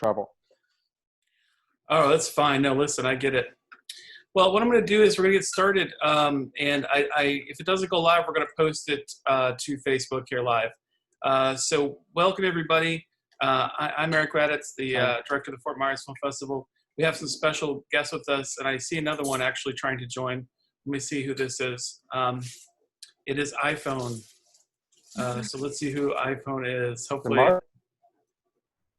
travel. Oh, that's fine. No, listen, I get it. Well, what I'm going to do is we're going to get started. And if it doesn't go live, we're going to post it to Facebook here live. So welcome, everybody. I'm Eric Raddatz, the director of the Fort Myers Film Festival. We have some special guests with us, and I see another one actually trying to join. Let me see who this is. It is iPhone. So let's see who iPhone is. Hopefully, Mark?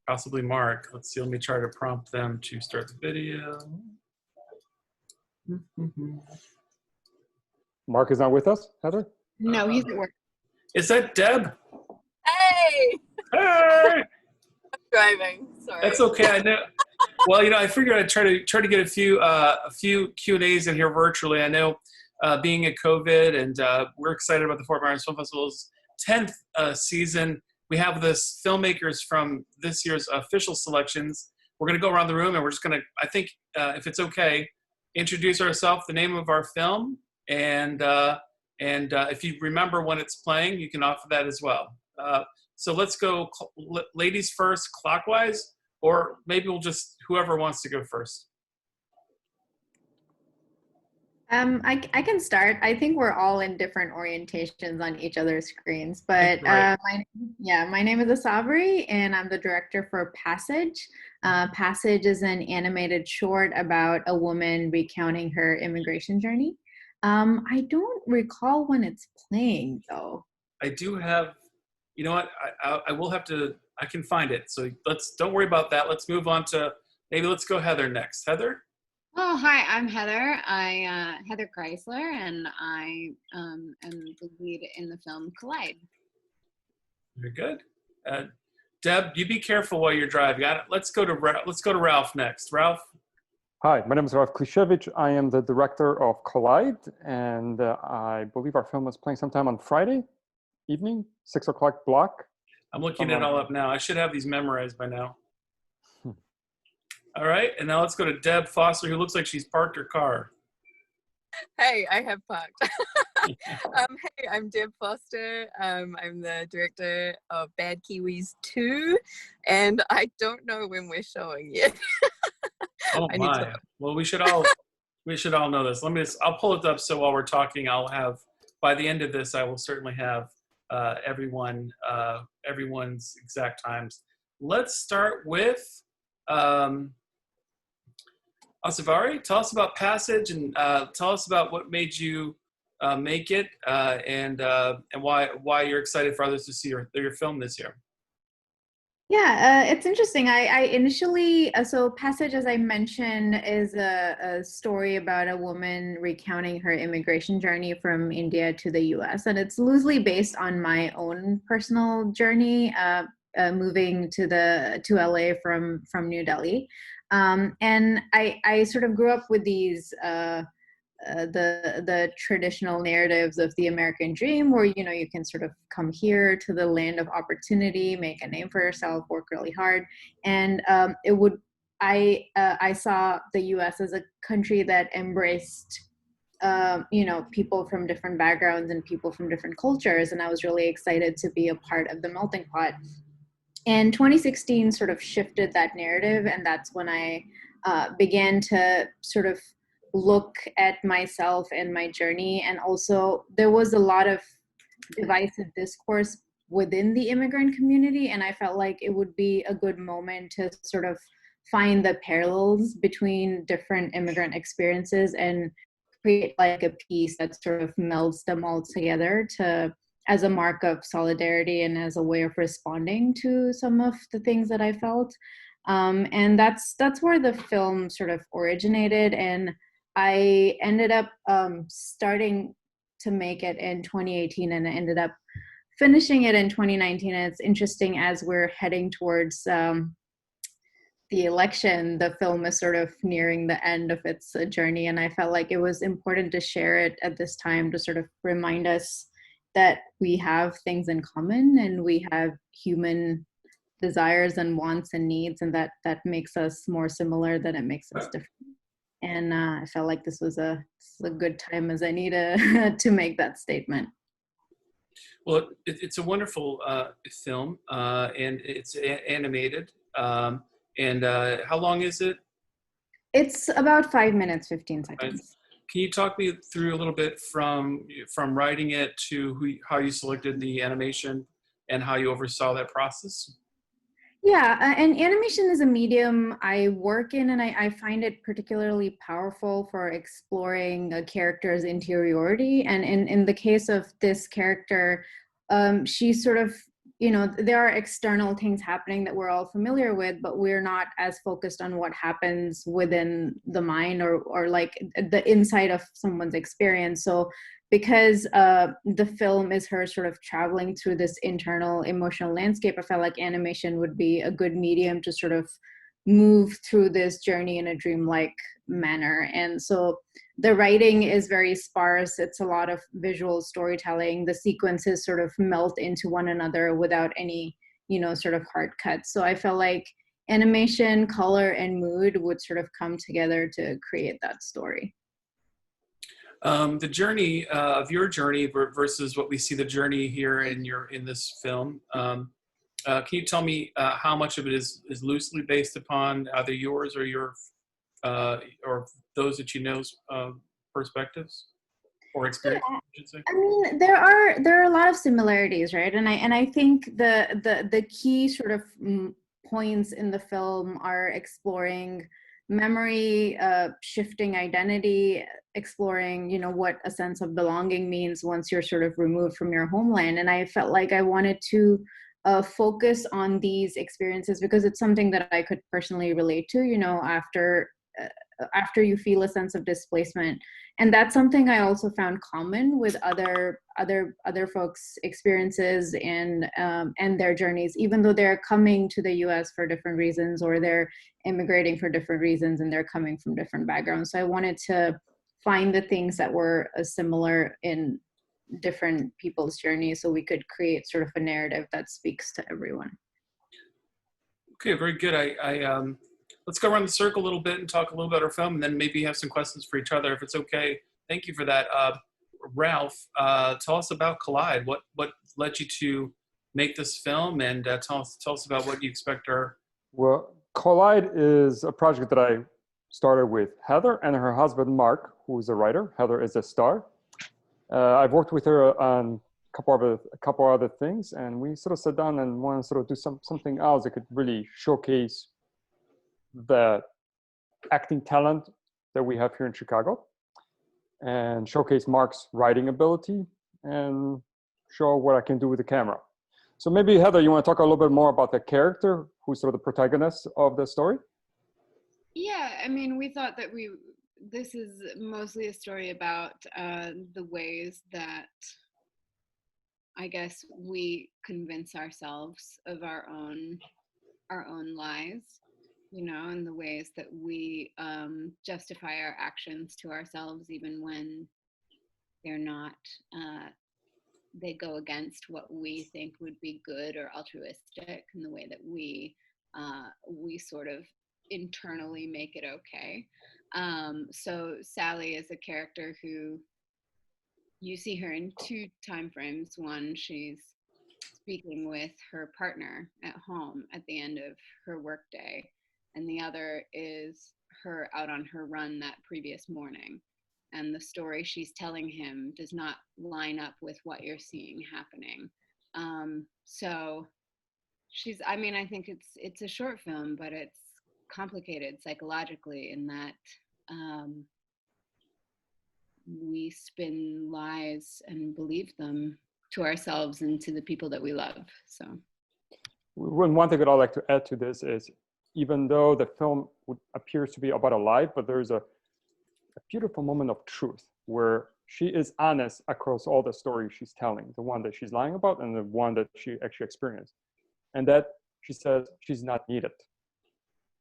possibly Mark. Let's see. Let me try to prompt them to start the video. Mark is not with us, Heather? No, he's at work. Is that Deb? Hey! Hey! I'm driving. Sorry. That's okay. I know. Well, I figured I'd try to get a few Q&As in here virtually. I know being at COVID, and we're excited about the Fort Myers Film Festival's 10th season. We have this filmmakers from this year's official selections. We're going to go around the room, and we're just going to, I think, if it's okay, introduce ourselves, the name of our film, and if you remember when it's playing, you can offer that as well. So let's go ladies first, clockwise, or maybe we'll just, whoever wants to go first. I can start. I think we're all in different orientations on each other's screens, but Right. my name is Asavari, and I'm the director for Passage. Passage is an animated short about a woman recounting her immigration journey. I don't recall when it's playing, though. I do have, you know what, I will have to, I can find it. So don't worry about that. Let's move on to, maybe let's go Heather next. Heather? Oh, hi, I'm Heather. Heather Chrisler, and I am the lead in the film Collide. Very good. Deb, you be careful while you're driving. Let's go to Ralph next. Ralph? Hi, my name is Ralph Klisiewicz. I am the director of Collide, and I believe our film is playing sometime on Friday evening, 6 o'clock block. I'm looking it all up now. I should have these memorized by now. All right, and now let's go to Deb Foster, who looks like she's parked her car. Hey, I have parked. Hey, I'm Deb Foster. I'm the director of Bad Kiwis 2, and I don't know when we're showing yet. Oh my! Well, we should all know this. I'll pull it up so while we're talking, I'll have, by the end of this, I will certainly have everyone's exact times. Let's start with Asavari. Tell us about Passage, and tell us about what made you make it, and why you're excited for others to see your film this year. Yeah, it's interesting. I initially, so Passage, as I mentioned, is a story about a woman recounting her immigration journey from India to the US. And it's loosely based on my own personal journey, moving to LA from New Delhi. And I sort of grew up with these, the traditional narratives of the American dream, where you can sort of come here to the land of opportunity, make a name for yourself, work really hard, and I saw the U.S. as a country that embraced people from different backgrounds and people from different cultures, and I was really excited to be a part of the melting pot. And 2016 sort of shifted that narrative, and that's when I began to sort of look at myself and my journey. And also there was a lot of divisive discourse within the immigrant community, and I felt like it would be a good moment to sort of find the parallels between different immigrant experiences and create like a piece that sort of melds them all together as a mark of solidarity and as a way of responding to some of the things that I felt. And that's where the film sort of originated. And I ended up starting to make it in 2018, and I ended up finishing it in 2019. And it's interesting, as we're heading towards the election, the film is sort of nearing the end of its journey. And I felt like it was important to share it at this time to sort of remind us that we have things in common, and we have human desires and wants and needs, and that makes us more similar than it makes us different. And I felt like this was a good time as any to make that statement. Well, it's a wonderful film, and it's animated. And how long is it? It's about 5 minutes, 15 Right. seconds. Can you talk me through a little bit from writing it to how you selected the animation and how you oversaw that process? Yeah, and animation is a medium I work in, and I find it particularly powerful for exploring a character's interiority. And in the case of this character, she sort of, you know, there are external things happening that we're all familiar with, but we're not as focused on what happens within the mind or like the inside of someone's experience. So because the film is her sort of traveling through this internal emotional landscape, I felt like animation would be a good medium to sort of move through this journey in a dreamlike manner. And so the writing is very sparse. It's a lot of visual storytelling. The sequences sort of melt into one another without any, you know, sort of hard cuts. So I felt like animation, color, and mood would sort of come together to create that story. The journey of your journey versus what we see the journey here in this film. Can you tell me how much of it is loosely based upon either yours or your or those that you know's perspectives or experience? I should say. I mean, there are a lot of similarities, right? And I think the key sort of points in the film are exploring memory, shifting identity, exploring, you know, what a sense of belonging means once you're sort of removed from your homeland. And I felt like I wanted to focus on these experiences because it's something that I could personally relate to, you know, after you feel a sense of displacement. And that's something I also found common with other folks' experiences and their journeys, even though they're coming to the US for different reasons, or they're immigrating for different reasons, and they're coming from different backgrounds. So I wanted to find the things that were similar in different people's journeys, so we could create sort of a narrative that speaks to everyone. Okay, very good. Let's go around the circle a little bit and talk a little about our film, and then maybe have some questions for each other, if it's okay. Thank you for that. Ralph, tell us about Collide. What led you to make this film, and tell us about what you expect our... Well, Collide is a project that I started with Heather and her husband, Mark, who is a writer. Heather is a star. I've worked with her on a couple other things, and we sort of sat down and wanted to sort of do something else that could really showcase the acting talent that we have here in Chicago, and showcase Mark's writing ability, and show what I can do with the camera. So maybe Heather, you want to talk a little bit more about the character who's sort of the protagonist of the story? Yeah, I mean, we thought that this is mostly a story about the ways that I guess we convince ourselves of our own lies, you know, and the ways that we justify our actions to ourselves, even when they're not, they go against what we think would be good or altruistic, and the way that we sort of internally make it okay. So Sally is a character who, you see her in two time frames. One, she's speaking with her partner at home at the end of her workday, and the other is her out on her run that previous morning. And the story she's telling him does not line up with what you're seeing happening. So she's, I mean, I think it's a short film, but it's complicated psychologically in that we spin lies and believe them to ourselves and to the people that we love. So One thing that I'd like to add to this is, even though the film appears to be about a lie, but there's a beautiful moment of truth where she is honest across all the stories she's telling, the one that she's lying about and the one that she actually experienced. And that she says she's not needed.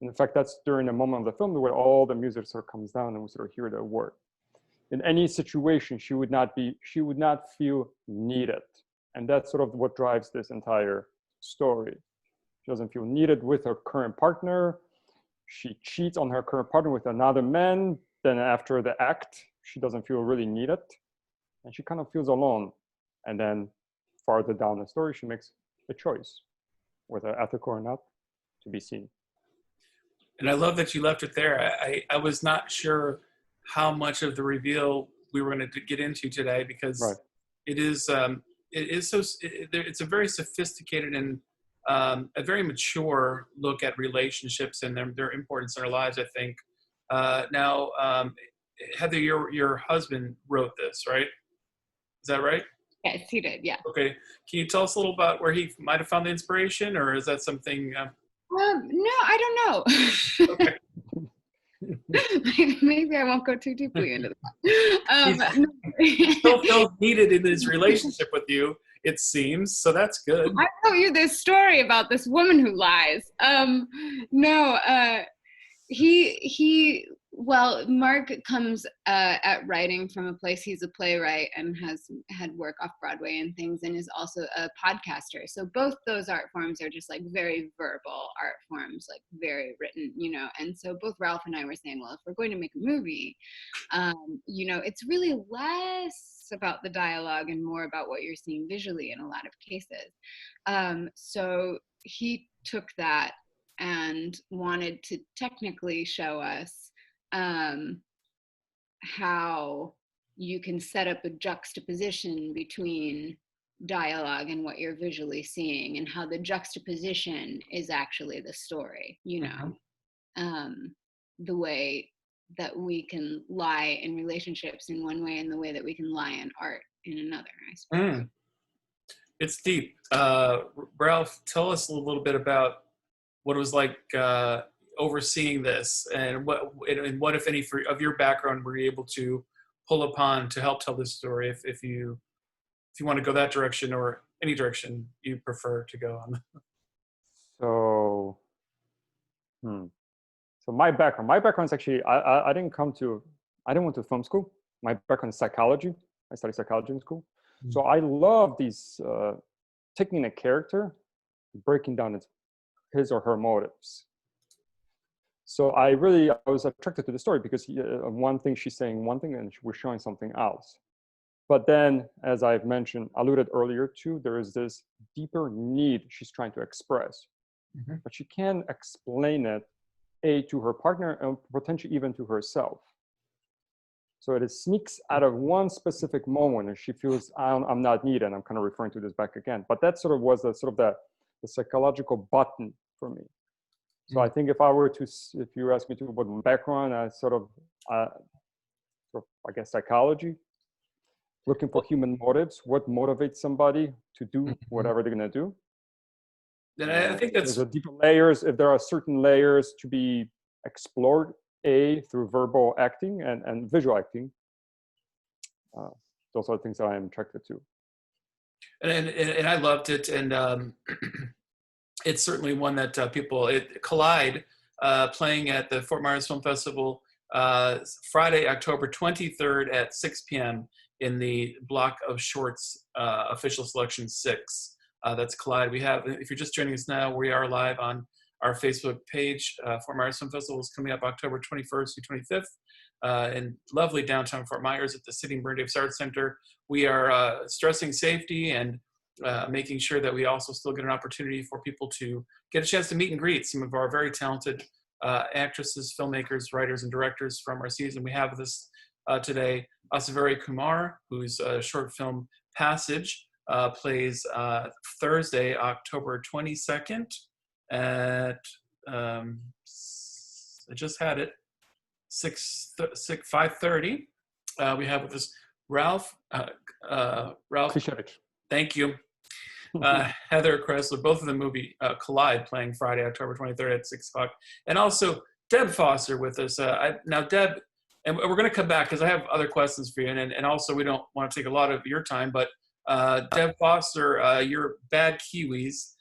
And in fact, that's during a moment of the film where all the music sort of comes down and we sort of hear the word. In any situation, she would not feel needed. And that's sort of what drives this entire story. She doesn't feel needed with her current partner. She cheats on her current partner with another man. Then after the act, she doesn't feel really needed. And she kind of feels alone. And then farther down the story, she makes a choice, whether ethical or not, to be seen. And I love that you left it there. I was not sure how much of the reveal we were going to get into today, because Right. it's a very sophisticated and a very mature look at relationships and their importance in our lives, I think. Now, Heather, your husband wrote this, right? Is that right? Yes, he did. Yeah. Okay. Can you tell us a little about where he might have found the inspiration, or is that something? No, I don't know. Okay. Maybe I won't go too deeply into that. He still feels needed in his relationship with you, it seems. So that's good. I told you this story about this woman who lies. Well, Mark comes at writing from a place. He's a playwright and has had work off Broadway and things, and is also a podcaster. So both those art forms are just like very verbal art forms, like very written, And so both Ralph and I were saying, well, if we're going to make a movie, it's really less about the dialogue and more about what you're seeing visually in a lot of cases. So he took that and wanted to technically show us how you can set up a juxtaposition between dialogue and what you're visually seeing, and how the juxtaposition is actually the story, the way that we can lie in relationships in one way and the way that we can lie in art in another, I suppose. It's deep. Ralph, tell us a little bit about what it was like overseeing this, and what, if any, of your background were you able to pull upon to help tell this story, if you want to go that direction, or any direction you prefer to go on. So my background is actually, I didn't went to film school. My background is psychology. I studied psychology in school. So I love these taking a character, breaking down his or her motives. So I was attracted to the story because one thing she's saying one thing and we're showing something else. But then, as I've alluded earlier to, there is this deeper need she's trying to express, but she can't explain it, to her partner and potentially even to herself. So it sneaks out of one specific moment, and she feels I'm not needed. I'm kind of referring to this back again, but that sort of was the psychological button for me. So I think if you ask me to about my background, I I guess psychology, looking for human motives, what motivates somebody to do whatever they're going to do. And I think that's there's deeper layers. If there are certain layers to be explored, through verbal acting and visual acting, those are the things that I am attracted to. And I loved it, and it's certainly one that Collide, playing at the Fort Myers Film Festival Friday, October 23rd at 6 p.m. in the block of shorts, official selection 6. That's Collide. We have, if you're just joining us now, we are live on our Facebook page. Fort Myers Film Festival is coming up October 21st through 25th in lovely downtown Fort Myers at the City and Burn Davis Arts Center. We are stressing safety and making sure that we also still get an opportunity for people to get a chance to meet and greet some of our very talented actresses, filmmakers, writers, and directors from our season. We have this today, Asavari Kumar, whose short film Passage plays Thursday, October 22nd at, I just had it, 5:30. We have with us Ralph Klisiewicz. Thank you. Heather Chrisler, both of the movie Collide, playing Friday, October 23rd at 6 o'clock. And also Deb Foster with us. Now, Deb, and we're going to come back because I have other questions for you. And also, we don't want to take a lot of your time, but Deb Foster, your Bad Kiwis,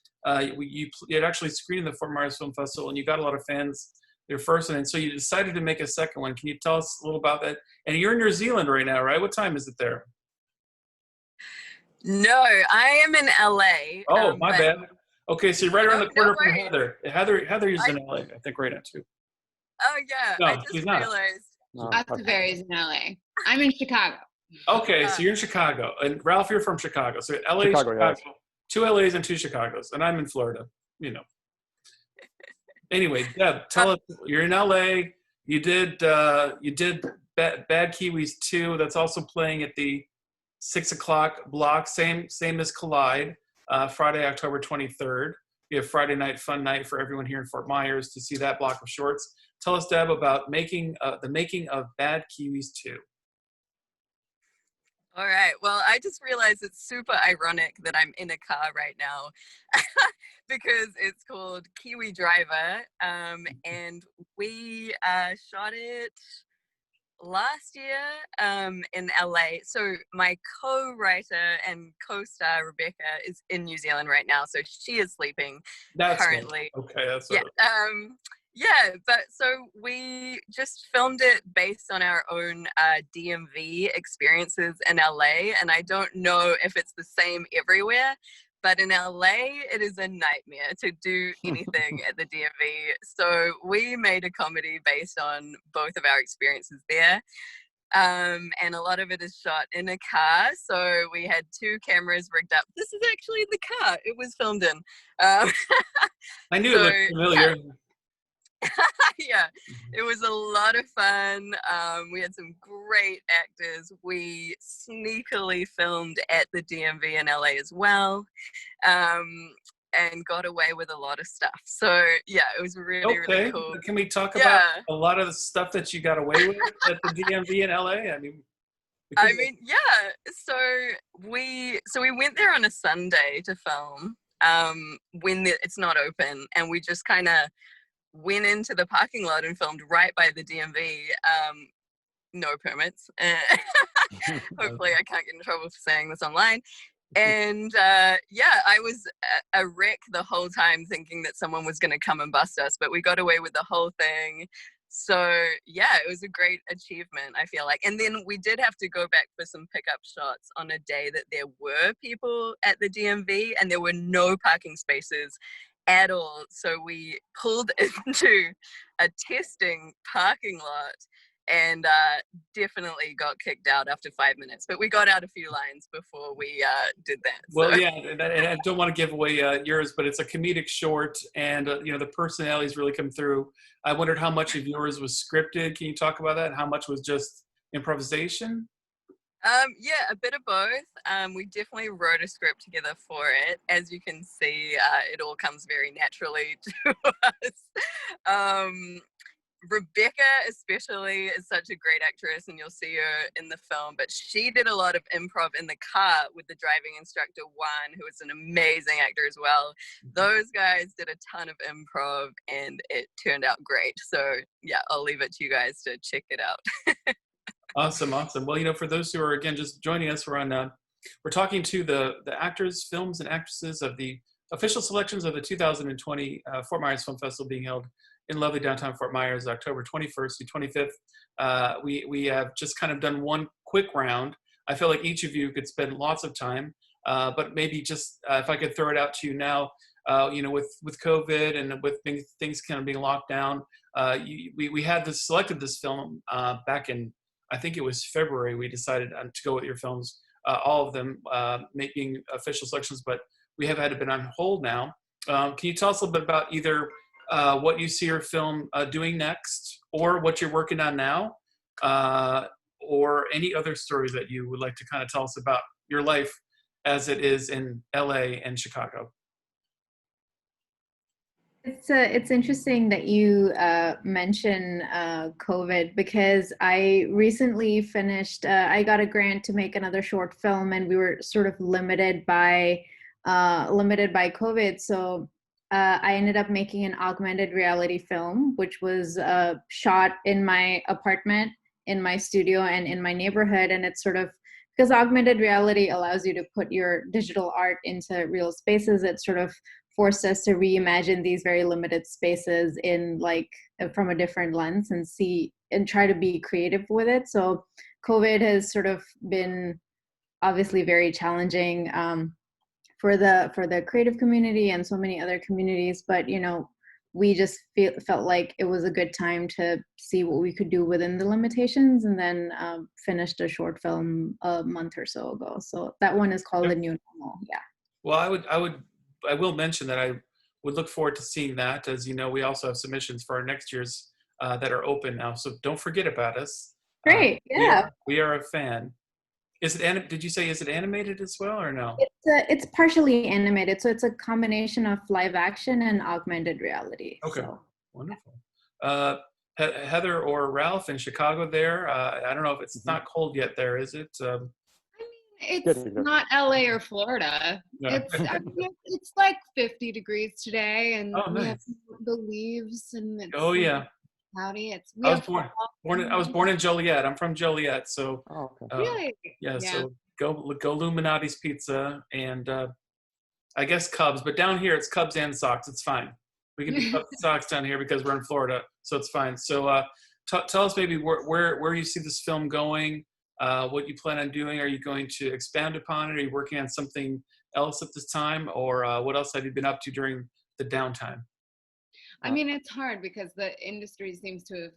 you had actually screened the Fort Myers Film Festival, and you got a lot of fans your first one. And so you decided to make a second one. Can you tell us a little about that? And you're in New Zealand right now, right? What time is it there? No, I am in LA. Oh, my bad. Okay, so you're right around the corner from Heather. Heather's in LA, I think, right now too. Oh yeah, No, I just she's not. realized. Asavari's in LA. I'm in Chicago. Okay, so you're in Chicago, and Ralph, you're from Chicago. So LA, Chicago. Yes. 2 LAs and 2 Chicagos, and I'm in Florida. You know. Anyway, Deb, tell us, you're in LA. You did Bad Kiwis 2. That's also playing at the 6 o'clock block, same as Collide, Friday, October 23rd. We have Friday night fun night for everyone here in Fort Myers to see that block of shorts. Tell us, Deb, about the making of Bad Kiwis 2. All right. Well, I just realized it's super ironic that I'm in a car right now because it's called Kiwi Driver, and we shot it last year in LA. So my co-writer and co-star Rebecca is in New Zealand right now, so she is sleeping currently. Okay, that's yeah. Yeah, but so we just filmed it based on our own DMV experiences in LA, and I don't know if it's the same everywhere, but in LA, it is a nightmare to do anything at the DMV. So we made a comedy based on both of our experiences there. And a lot of it is shot in a car. So we had 2 cameras rigged up. This is actually the car it was filmed in. I knew it looked familiar. Yeah, it was a lot of fun. We had some great actors. We sneakily filmed at the DMV in LA as well, and got away with a lot of stuff. So yeah, it was really cool. Can we talk about a lot of the stuff that you got away with at the DMV in LA? I mean, yeah. So we went there on a Sunday to film when it's not open, and we just kind of went into the parking lot and filmed right by the DMV. No permits. Hopefully I can't get in trouble for saying this online. And yeah, I was a wreck the whole time thinking that someone was going to come and bust us, but we got away with the whole thing. So yeah, it was a great achievement, I feel like. And then we did have to go back for some pickup shots on a day that there were people at the DMV and there were no parking spaces at all. So we pulled into a testing parking lot and definitely got kicked out after 5 minutes. But we got out a few lines before we did that. Well, yeah, and I don't want to give away yours, but it's a comedic short, and the personalities really come through. I wondered how much of yours was scripted. Can you talk about that? And how much was just improvisation? Yeah, a bit of both. We definitely wrote a script together for it. As you can see, it all comes very naturally to us. Rebecca especially is such a great actress, and you'll see her in the film, but she did a lot of improv in the car with the driving instructor Juan, who is an amazing actor as well. Those guys did a ton of improv and it turned out great. So yeah, I'll leave it to you guys to check it out. Awesome. Well, for those who are, again, just joining us, we're talking to the actors, films, and actresses of the official selections of the 2020 Fort Myers Film Festival being held in lovely downtown Fort Myers, October 21st to 25th. We have just kind of done one quick round. I feel like each of you could spend lots of time, but maybe just if I could throw it out to you now, with COVID and with things kind of being locked down, we had selected this film back in, I think it was February. We decided to go with your films, all of them making official selections, but we have had to been on hold now. Can you tell us a little bit about either what you see your film doing next, or what you're working on now, or any other stories that you would like to kind of tell us about your life as it is in LA and Chicago? It's interesting that you mention COVID, because I recently finished, I got a grant to make another short film, and we were sort of limited by COVID. So I ended up making an augmented reality film, which was shot in my apartment, in my studio, and in my neighborhood. And it's sort of, because augmented reality allows you to put your digital art into real spaces, it sort of forced us to reimagine these very limited spaces in from a different lens and see and try to be creative with it. So COVID has sort of been obviously very challenging for the creative community and so many other communities, but we just felt like it was a good time to see what we could do within the limitations, and then finished a short film a month or so ago. So that one is called The New Normal. Yeah. Well, I will mention that I would look forward to seeing that. As you know, we also have submissions for our next year's that are open now, so don't forget about us. Great, yeah. We are a fan. Is it did you say, is it animated as well or no? It's partially animated, so it's a combination of live action and augmented reality. Okay, so. wonderful. Heather or Ralph in Chicago there, I don't know if it's not cold yet there, is it? It's not LA or Florida. No. It's like 50 degrees today, and Oh, we have nice. the leaves, and it's Yeah. cloudy. I was born in Joliet. I'm from Joliet, so Oh, okay. Really? yeah. Yeah. So go Illuminati's Pizza and I guess Cubs, but down here it's Cubs and Sox. It's fine. We can do Cubs and Sox down here because we're in Florida, so it's fine. So tell us maybe where you see this film going. What you plan on doing? Are you going to expand upon it? Are you working on something else at this time, or what else have you been up to during the downtime? I mean, it's hard because the industry seems to have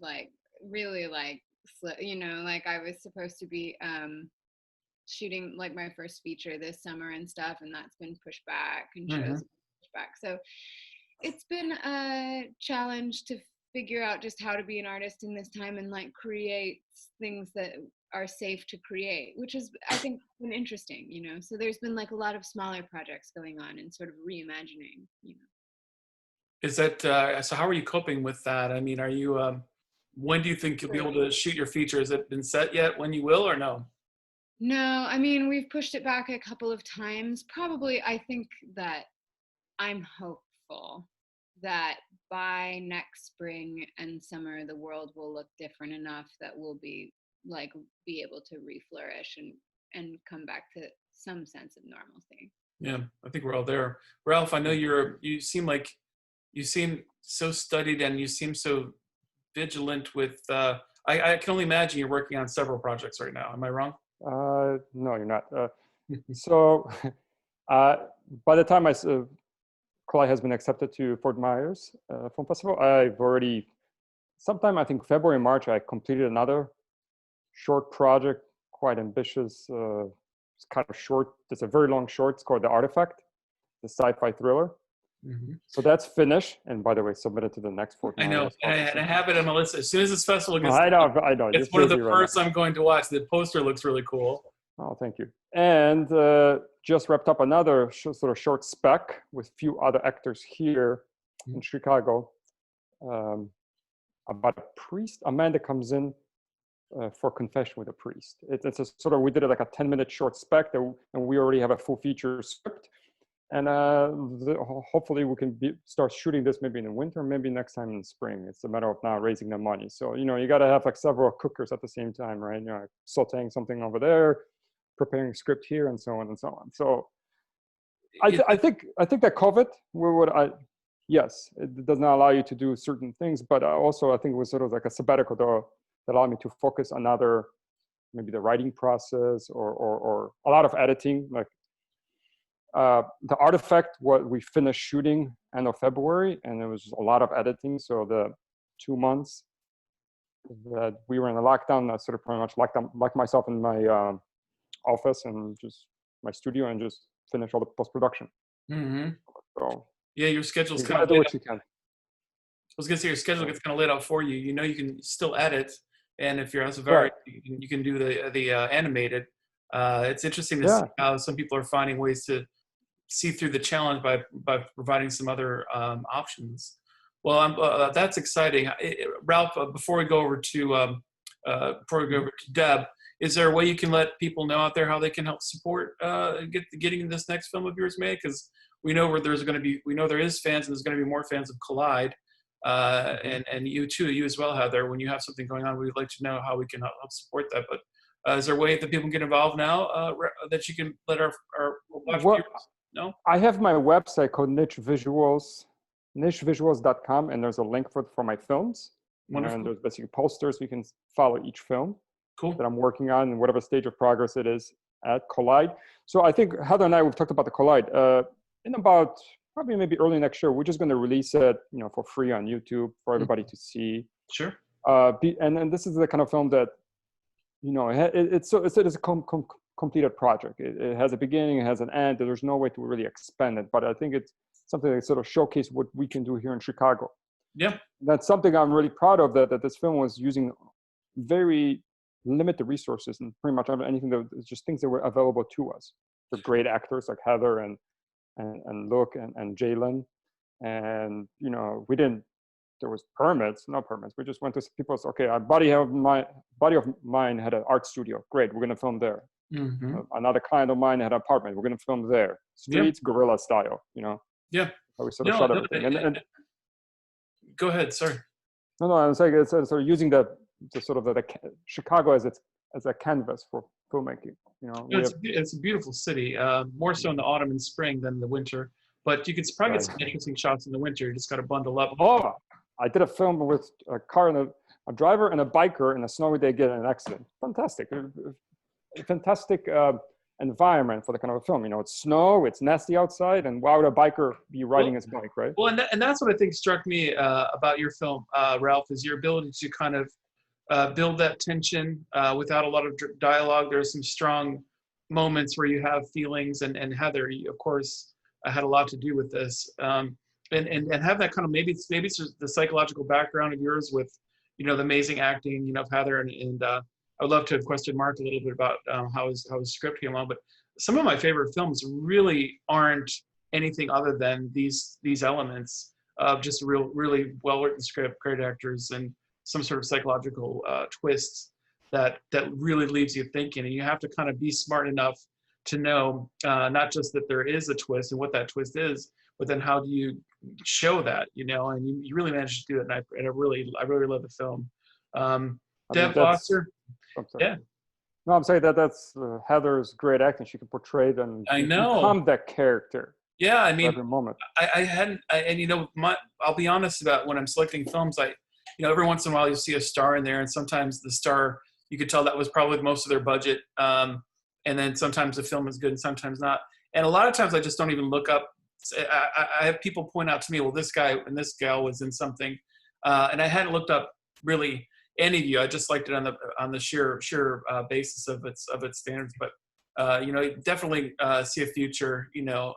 really like I was supposed to be shooting like my first feature this summer and stuff, and that's been pushed back and shows pushed back. So it's been a challenge to figure out just how to be an artist in this time and like create things that are safe to create, which is, I think, been interesting, so there's been like a lot of smaller projects going on and sort of reimagining. Is that so? How are you coping with that? I mean, are you? When do you think you'll be able to shoot your feature? Has it been set yet? When you will, or no? No, I mean, we've pushed it back a couple of times. Probably, I think that I'm hopeful that by next spring and summer, the world will look different enough that we'll be able to reflourish and come back to some sense of normalcy. Yeah, I think we're all there. Ralph, I know you seem so studied and you seem so vigilant with, I can only imagine you're working on several projects right now. Am I wrong? No, you're not. So by the time Collide has been accepted to Fort Myers Film Festival, I've already, sometime I think February, March, I completed another short project, quite ambitious. It's kind of short. It's a very long short. It's called The Artifact, the sci-fi thriller. So that's finished, and by the way, submitted to the next Fort Myers. I know, and I have it on my list. As soon as this festival gets, I know. It's one of the first I'm going to watch. The poster looks really cool. Oh, thank you. And just wrapped up another sort of short spec with a few other actors here in Chicago about a priest. Amanda comes in for confession with a priest. It's a sort of, we did it like a 10-minute short spec, and we already have a full feature script. And hopefully we can start shooting this maybe in the winter, maybe next time in the spring. It's a matter of now raising the money. So, you got to have like several cookers at the same time, right? Sauteing something over there, preparing script here, and so on and so on. So I think that COVID, yes, it does not allow you to do certain things, but also I think it was sort of like a sabbatical that allowed me to focus on maybe the writing process or a lot of editing, like The Artifact, what we finished shooting end of February, and it was a lot of editing. So the 2 months that we were in a lockdown, I sort of pretty much locked myself in my office and just my studio and just finish all the post-production. So yeah, your schedule's you kind of do what you can. I was gonna say your schedule gets kind of laid out for you. You can still edit, and if you're Asavari, you can do the animated. It's interesting to see how some people are finding ways to see through the challenge by providing some other options. Well, that's exciting. Ralph, before we go over to Deb, is there a way you can let people know out there how they can help support getting this next film of yours made? Because we know there is fans, and there's going to be more fans of Collide, and you too, you as well, Heather. When you have something going on, we'd like to know how we can help support that. But is there a way that people can get involved now that you can let our watch viewers know? I have my website called nichevisuals.com, and there's a link for my films. Wonderful. And there's basically posters. You can follow each film that I'm working on and whatever stage of progress it is at Collide. So I think Heather and I, we've talked about the Collide. In about probably maybe early next year, we're just going to release it, for free on YouTube for everybody to see. Sure. And this is the kind of film that, it's a completed project. It has a beginning, it has an end. There's no way to really expand it, but I think something that sort of showcase what we can do here in Chicago. Yeah. That's something I'm really proud of, that this film was using very limited resources and pretty much anything that was just things that were available to us. For great actors like Heather and Luke and Jalen. And, you know, there was no permits. We just went to people's, okay, a buddy of mine had an art studio. Great, we're going to film there. Mm-hmm. Another client of mine had an apartment. We're going to film there. Streets, guerrilla style, you know. Yeah. We sort of shot everything. And go ahead, sorry. No, I was saying it's sort of using the sort of the Chicago as a canvas for filmmaking. You know, it's a beautiful city. More so in the autumn and spring than the winter. But you could probably get some interesting shots in the winter. You just got to bundle up. Oh, I did a film with a car and a driver and a biker in a snowy day get in an accident. Fantastic. Fantastic environment for the kind of a film. You know, it's snow, it's nasty outside, and why would a biker be riding his bike, right? Well, and that's what I think struck me about your film, Ralph, is your ability to kind of build that tension without a lot of dialogue. There's some strong moments where you have feelings, and Heather, of course, had a lot to do with this. And have that kind of, maybe it's the psychological background of yours with, you know, the amazing acting, you know, of Heather, and I would love to have questioned Mark a little bit about how his script came along. But some of my favorite films really aren't anything other than these elements of just a really well-written script, great actors, and some sort of psychological twists that really leaves you thinking. And you have to kind of be smart enough to know not just that there is a twist and what that twist is, but then how do you show that, you know? And you really managed to do it, and I really love the film. Deb Foster. Yeah. No, I'm saying that's Heather's great acting. She can portray them. I know. Become that character. Yeah, I mean, every moment. And you know, I'll be honest about when I'm selecting films. You know, every once in a while you see a star in there, and sometimes the star, you could tell that was probably most of their budget. And then sometimes the film is good and sometimes not. And a lot of times I just don't even look up. I have people point out to me, well, this guy and this gal was in something, and I hadn't looked up really any of you. I just liked it on the sheer basis of its standards. But you know, definitely see a future. You know,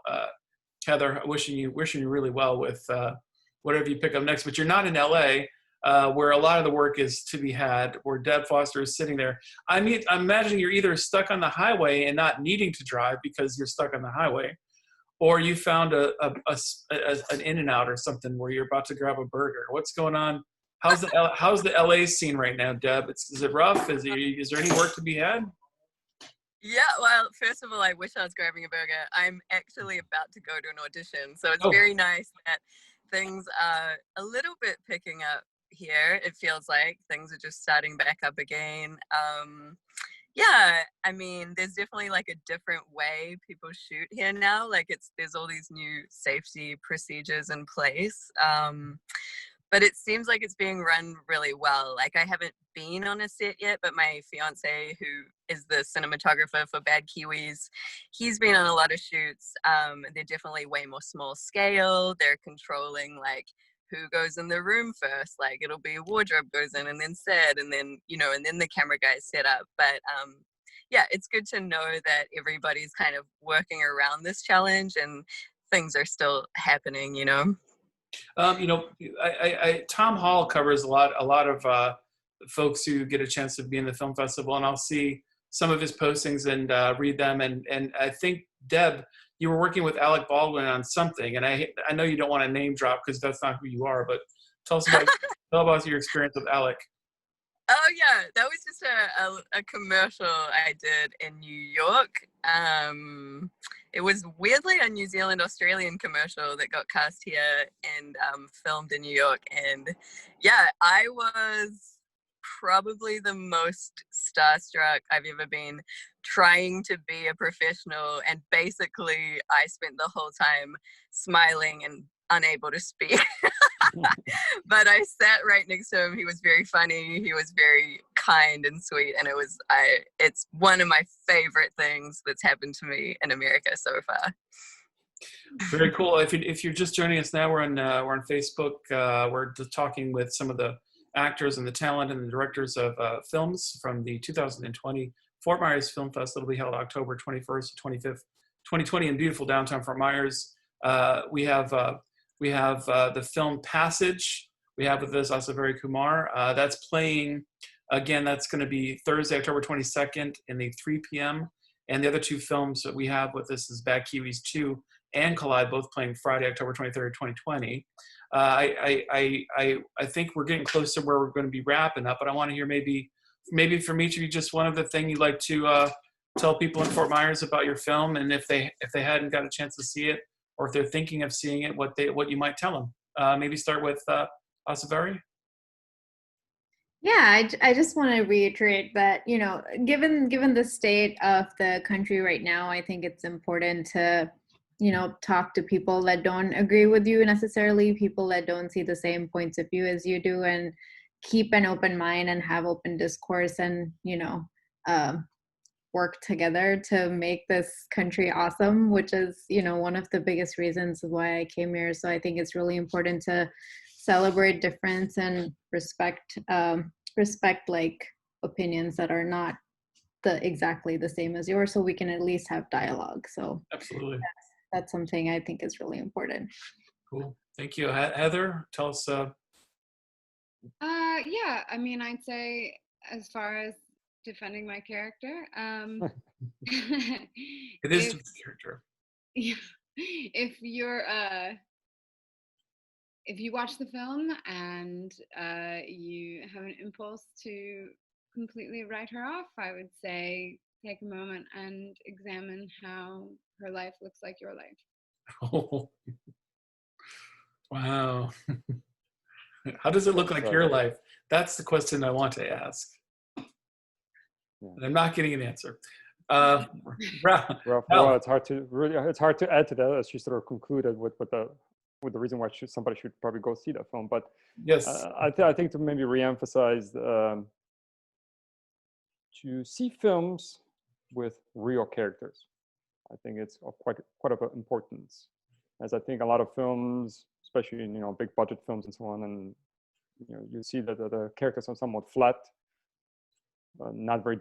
Heather, wishing you really well with whatever you pick up next. But you're not in LA, where a lot of the work is to be had. Where Deb Foster is sitting there. I'm imagining you're either stuck on the highway and not needing to drive because you're stuck on the highway, or you found an In-N-Out or something where you're about to grab a burger. What's going on? How's the LA scene right now, Deb? Is it rough? Is there any work to be had? Yeah, well, first of all, I wish I was grabbing a burger. I'm actually about to go to an audition, so it's very nice that things are a little bit picking up here. It feels like things are just starting back up again. Yeah, I mean, there's definitely like a different way people shoot here now. Like there's all these new safety procedures in place. But it seems like it's being run really well. Like I haven't been on a set yet, but my fiance, who is the cinematographer for Bad Kiwis, he's been on a lot of shoots. They're definitely way more small scale. They're controlling like who goes in the room first. Like it'll be a wardrobe goes in and then set, and then, you know, and then the camera guys set up. But yeah, it's good to know that everybody's kind of working around this challenge and things are still happening, you know? You know, Tom Hall covers a lot of folks who get a chance to be in the film festival, and I'll see some of his postings and read them. And I think, Deb, you were working with Alec Baldwin on something, and I know you don't want to name drop because that's not who you are, but tell about your experience with Alec. Oh yeah, that was just a commercial I did in New York. It was weirdly a New Zealand Australian commercial that got cast here and filmed in New York. And yeah, I was probably the most starstruck I've ever been, trying to be a professional, and basically I spent the whole time smiling and unable to speak. But I sat right next to him. He was very funny. He was very kind and sweet, and it's one of my favorite things that's happened to me in America so far. Very cool. If you're just joining us now, we're on Facebook. We're talking with some of the actors and the talent and the directors of films from the 2020 Fort Myers Film Festival. It'll be held October 21st to 25th, 2020 in beautiful downtown Fort Myers. We have the film Passage. We have with us Asavari Kumar. That's playing, again, that's going to be Thursday, October 22nd in the 3 p.m. And the other two films that we have with us is Bad Kiwis 2 and Collide, both playing Friday, October 23rd, 2020. I think we're getting close to where we're going to be wrapping up, but I want to hear maybe from each of you just one of the things you'd like to tell people in Fort Myers about your film, and if they hadn't got a chance to see it, or if they're thinking of seeing it, what you might tell them. Maybe start with Asavari. Yeah, I just want to reiterate that, you know, given the state of the country right now, I think it's important to, you know, talk to people that don't agree with you necessarily, people that don't see the same points of view as you do, and keep an open mind and have open discourse, and, you know, work together to make this country awesome, which is, you know, one of the biggest reasons why I came here. So I think it's really important to celebrate difference and respect like opinions that are not exactly the same as yours, so we can at least have dialogue. So absolutely, that's something I think is really important. Cool, thank you. Heather, tell us. Yeah, I mean, I'd say as far as defending my character, it is a character. If you watch the film and you have an impulse to completely write her off, I would say take a moment and examine how her life looks like your life. Oh, wow. How does it look like your life? That's the question I want to ask. And I'm not getting an answer. Well, it's hard to add to that, as she sort of concluded with the reason why somebody should probably go see that film. But yes, I think to maybe reemphasize to see films with real characters. I think it's of quite of importance, as I think a lot of films, especially in, you know, big budget films and so on, and you know, you see that the characters are somewhat flat, not very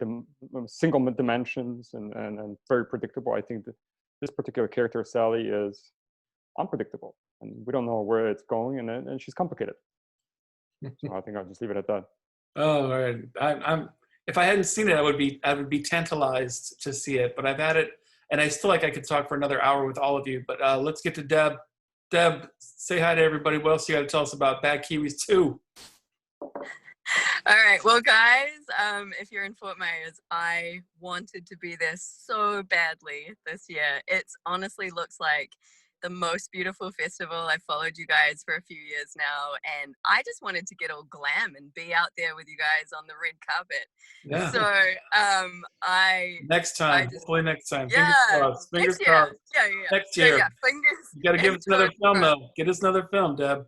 single dimensions, and very predictable. I think that this particular character, Sally, is unpredictable, and we don't know where it's going, and she's complicated. So I think I'll just leave it at that. Oh, all right. I'm if I hadn't seen it, I would be tantalized to see it, but I've had it, and I still I could talk for another hour with all of you. But let's get to Deb. Deb, say hi to everybody. What else you got to tell us about Bad Kiwis 2? All right, well, guys, if you're in Fort Myers, I wanted to be there so badly this year. It honestly looks like the most beautiful festival. I've followed you guys for a few years now, and I just wanted to get all glam and be out there with you guys on the red carpet. Yeah. So hopefully next time. Yeah, Fingers crossed. Yeah. Next year. Yeah, fingers. You got to give us another film, though. Get us another film, Deb.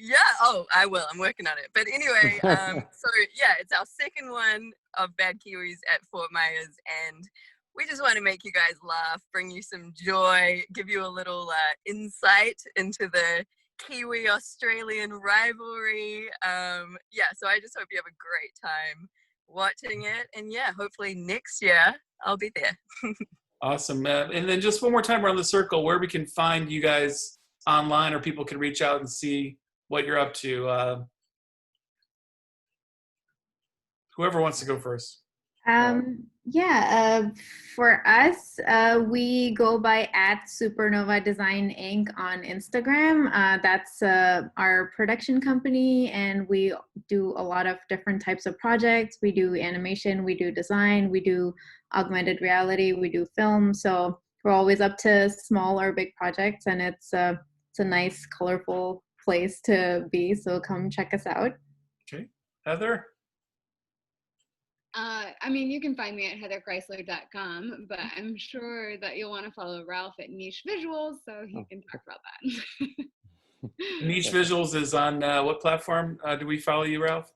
Yeah, oh, I will. I'm working on it. But anyway, so yeah, it's our second one of Bad Kiwis at Fort Myers, and we just want to make you guys laugh, bring you some joy, give you a little insight into the Kiwi-Australian rivalry. Yeah, so I just hope you have a great time watching it, and yeah, hopefully next year I'll be there. Awesome. And then just one more time around the circle, where we can find you guys online, or people can reach out and see what you're up to. Whoever wants to go first. For us, we go by @Supernova Design Inc. on Instagram. That's our production company, and we do a lot of different types of projects. We do animation, we do design, we do augmented reality, we do film. So we're always up to small or big projects, and it's a nice, colorful place to be. So come check us out. Okay, Heather. I mean, you can find me at heatherchrysler.com, but I'm sure that you'll want to follow Ralph at Niche Visuals, so he can talk about that. Niche Visuals is on what platform do we follow you, Ralph?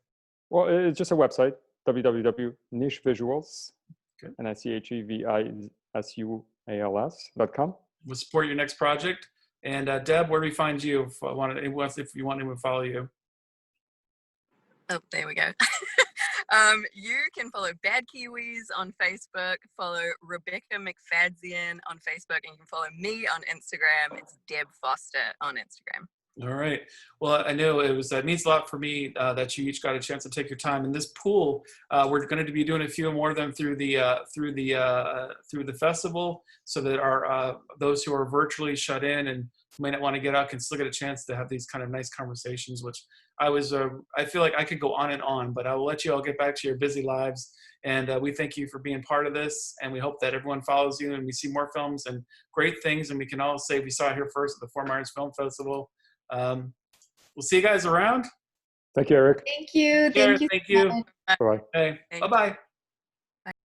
Well, it's just a website, www.nichevisuals, okay. NICHEVISUALS.com. We'll support your next project. And Deb, where do we find you if you want anyone to follow you? Oh, there we go. You can follow Bad Kiwis on Facebook, follow Rebecca McFadzean on Facebook, and you can follow me on Instagram. It's Deb Foster on Instagram. All right. Well, I know it means a lot for me that you each got a chance to take your time. In this pool, we're going to be doing a few more of them through the festival, so that our those who are virtually shut in and may not want to get out can still get a chance to have these kind of nice conversations. Which I feel like I could go on and on, but I will let you all get back to your busy lives. And we thank you for being part of this, and we hope that everyone follows you and we see more films and great things. And we can all say we saw it here first at the Fort Myers Film Festival. We'll see you guys around. Thank you, Eric. Thank you. Thank you. Bye. Hey, bye-bye.